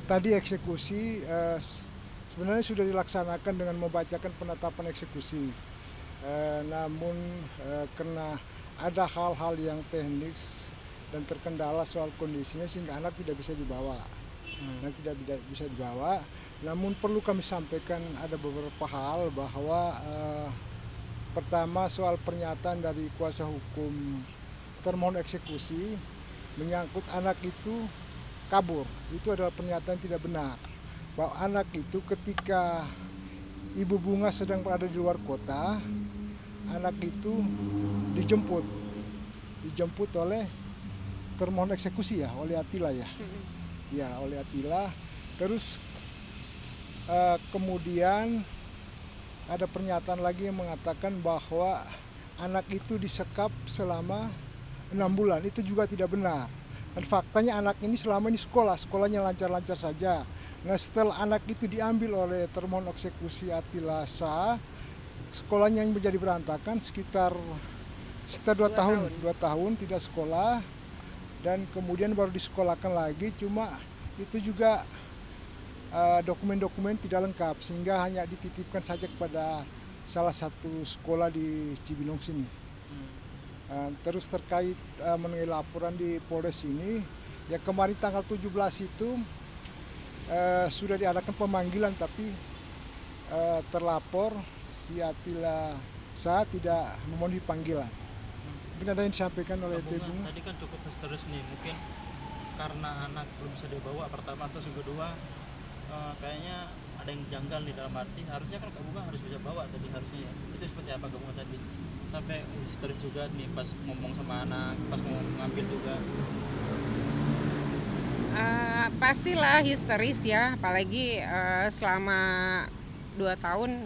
Tadi eksekusi sebenarnya sudah dilaksanakan dengan membacakan penetapan eksekusi. Namun karena ada hal-hal yang teknis dan terkendala soal kondisinya sehingga anak tidak bisa dibawa. Tidak bisa dibawa. Namun perlu kami sampaikan ada beberapa hal bahwa pertama soal pernyataan dari kuasa hukum termohon eksekusi menyangkut anak itu kabur. Itu adalah pernyataan tidak benar. Bahwa anak itu ketika Ibu Bunga sedang berada di luar kota, anak itu dijemput. Dijemput oleh termohon eksekusi ya, oleh Atila ya. Ya, oleh Atila. Terus kemudian ada pernyataan lagi yang mengatakan bahwa anak itu disekap selama 6 bulan. Itu juga tidak benar. Dan faktanya anak ini selama ini sekolahnya lancar-lancar saja. Nah setelah anak itu diambil oleh termohon eksekusi Atila Shah, sekolahnya yang menjadi berantakan sekitar 2 tahun. 2 tahun tidak sekolah. Dan kemudian baru disekolahkan lagi, cuma itu juga dokumen-dokumen tidak lengkap sehingga hanya dititipkan saja kepada salah satu sekolah di Cibinong sini. Terus terkait mengenai laporan di Polres ini, ya kemarin tanggal 17 itu sudah diadakan pemanggilan tapi terlapor si Atila Shah tidak memenuhi panggilan. Mungkin ada yang disampaikan oleh Ibu. Tadi kan cukup histeris nih, mungkin karena anak belum bisa dibawa pertama atau yang kedua, kayaknya ada yang janggal nih dalam arti harusnya kan Kak Bunga harus bisa bawa tadi harusnya ya. Itu seperti apa Kak Bunga tadi? Sampai histeris juga nih pas ngomong sama anak, pas mau ngambil juga. Pastilah histeris ya, apalagi selama 2 tahun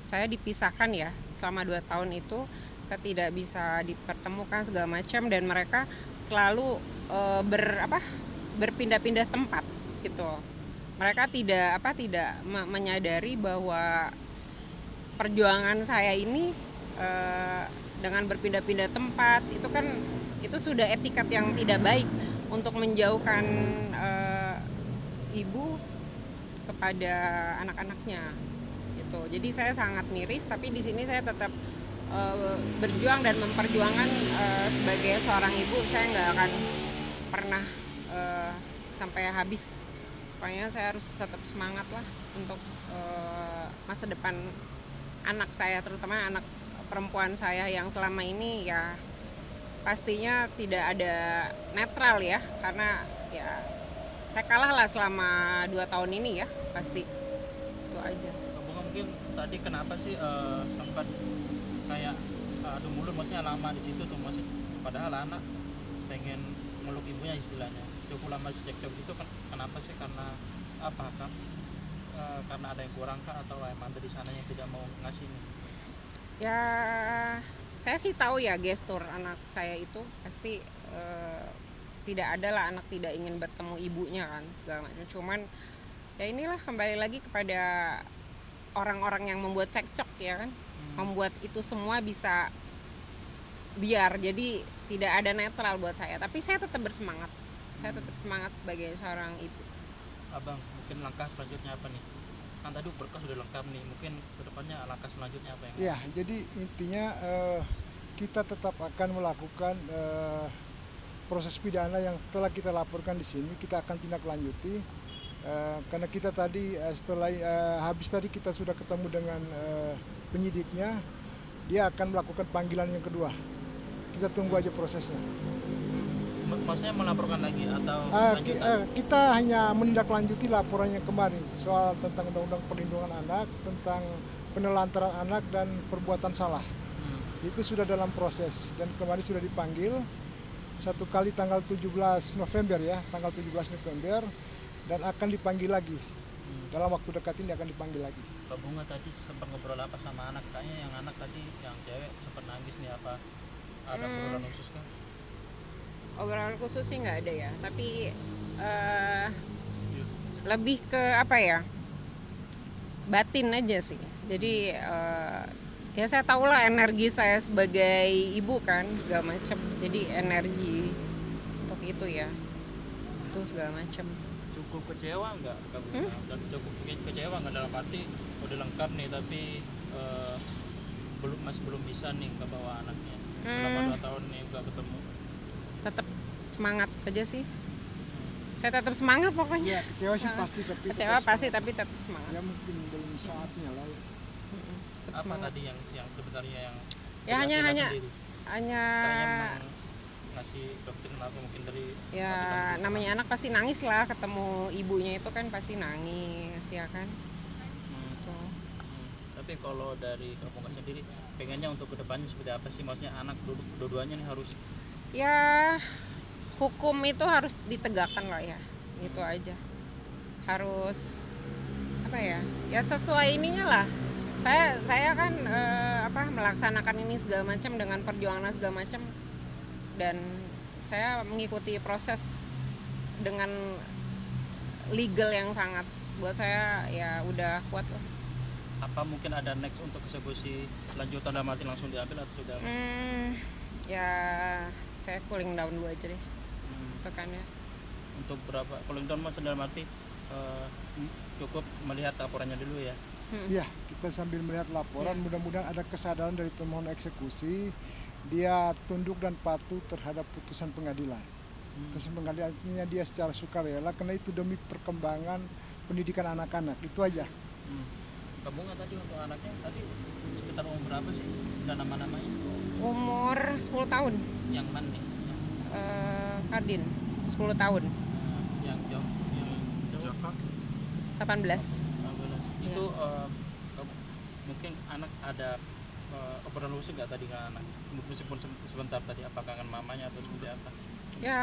saya dipisahkan ya. Selama 2 tahun itu saya tidak bisa dipertemukan segala macam dan mereka selalu berpindah-pindah tempat gitu. Mereka tidak menyadari bahwa perjuangan saya ini dengan berpindah-pindah tempat itu sudah etikat yang tidak baik untuk menjauhkan ibu kepada anak-anaknya gitu. Jadi saya sangat miris, tapi di sini saya tetap berjuang dan memperjuangkan sebagai seorang ibu. Saya nggak akan pernah sampai habis. Pokoknya saya harus tetap semangat lah untuk masa depan anak saya, terutama anak perempuan saya yang selama ini ya pastinya tidak ada netral ya, karena ya saya kalah lah selama 2 tahun ini ya, pasti itu aja. Kak Bunga mungkin tadi kenapa sih sempat kayak adu mulut, maksudnya lama di situ tuh, masih padahal anak pengen meluk ibunya istilahnya, cukup lama cekcok itu kan kenapa sih? Karena apa kan? Karena ada yang kurang kah atau emang dari sana yang tidak mau ngasih? Ya saya sih tahu ya gestur anak saya itu pasti tidak ada lah anak tidak ingin bertemu ibunya kan segala macam. Cuman ya inilah kembali lagi kepada orang-orang yang membuat cekcok ya kan, membuat itu semua bisa biar jadi tidak ada netral buat saya. Tapi saya tetap bersemangat, saya tetap semangat sebagai seorang ibu. Abang mungkin langkah selanjutnya apa nih? Kan tadi berkas sudah lengkap nih, mungkin kedepannya langkah selanjutnya apa yang? Ya, jadi intinya kita tetap akan melakukan proses pidana yang telah kita laporkan di sini. Kita akan tindak lanjuti karena kita tadi setelah habis tadi kita sudah ketemu dengan penyidiknya, dia akan melakukan panggilan yang kedua. Kita tunggu aja prosesnya. Maksudnya melaporkan lagi atau kita hanya menindaklanjuti laporan yang kemarin soal tentang Undang-Undang Perlindungan Anak, tentang penelantaran anak dan perbuatan salah. Itu sudah dalam proses dan kemarin sudah dipanggil satu kali tanggal 17 November ya, tanggal 17 November dan akan dipanggil lagi. Dalam waktu dekat ini akan dipanggil lagi. Kak Bunga tadi sempat ngobrol apa sama anak? Kayaknya yang anak tadi yang cewek sempat nangis nih, apa ada obrolan khusus kan? Obrolan khusus sih nggak ada ya, tapi lebih ke apa ya, batin aja sih. Jadi ya saya tahu lah energi saya sebagai ibu kan segala macam, jadi energi untuk itu ya itu segala macam. cukup kecewa nggak kamu? Dan cukup kecewa nggak dalam arti udah lengkap nih tapi masih belum bisa nih ke bawa anaknya selama 2 tahun nih nggak ketemu. Tetap semangat aja sih. Saya tetap semangat pokoknya. Ya kecewa sih pasti, tapi Kecewa tetap pasti semangat. tapi tetap semangat. Ya mungkin belum saatnya lah ya. Tetap Apa semangat. tadi yang sebenarnya yang Ya Vina hanya sendiri? hanya Kayaknya memang ngasih doktrin apa mungkin dari ya hati-hati namanya anak pasti nangis lah, ketemu ibunya itu kan pasti nangis ya kan. Tuh. Tapi kalau dari kamu sendiri pengennya untuk kedepannya seperti apa sih, maksudnya anak dua-duanya nih harus Ya hukum itu harus ditegakkan lah ya, gitu aja. Harus apa ya? Ya sesuai ininya lah. Saya kan melaksanakan ini segala macam dengan perjuangan segala macam, dan saya mengikuti proses dengan legal yang sangat, buat saya ya udah kuat lah. apa mungkin ada next untuk eksekusi lanjutan dalam arti langsung diambil atau sudah Ya saya cooling down dulu aja deh, itu kan ya. untuk berapa kalau down maksud dalam arti cukup melihat laporannya dulu ya. Ya, kita sambil melihat laporan, mudah-mudahan ada kesadaran dari pemohon eksekusi, dia tunduk dan patuh terhadap putusan pengadilan. Putusan pengadilannya dia secara sukarela, karena itu demi perkembangan pendidikan anak-anak, itu aja. Kamu nggak tadi untuk anaknya tadi sekitar umur berapa sih dan nama-namanya? Umur 10 tahun, Yang mana nih? Kardin 10 tahun, Yang jauh, yang jauh. 18. Itu mungkin anak ada obrolan khusus nggak tadi dengan anak meskipun sebentar tadi, apakah kangen mamanya atau seperti apa? Ya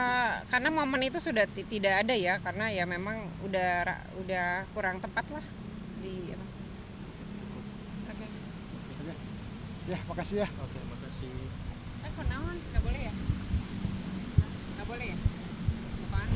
karena momen itu sudah tidak ada ya, karena ya memang udah kurang tepat lah di Oke. Oke. Ya, makasih ya. Oke, makasih. Kenaon nggak boleh ya? Nggak boleh ya? Bukan.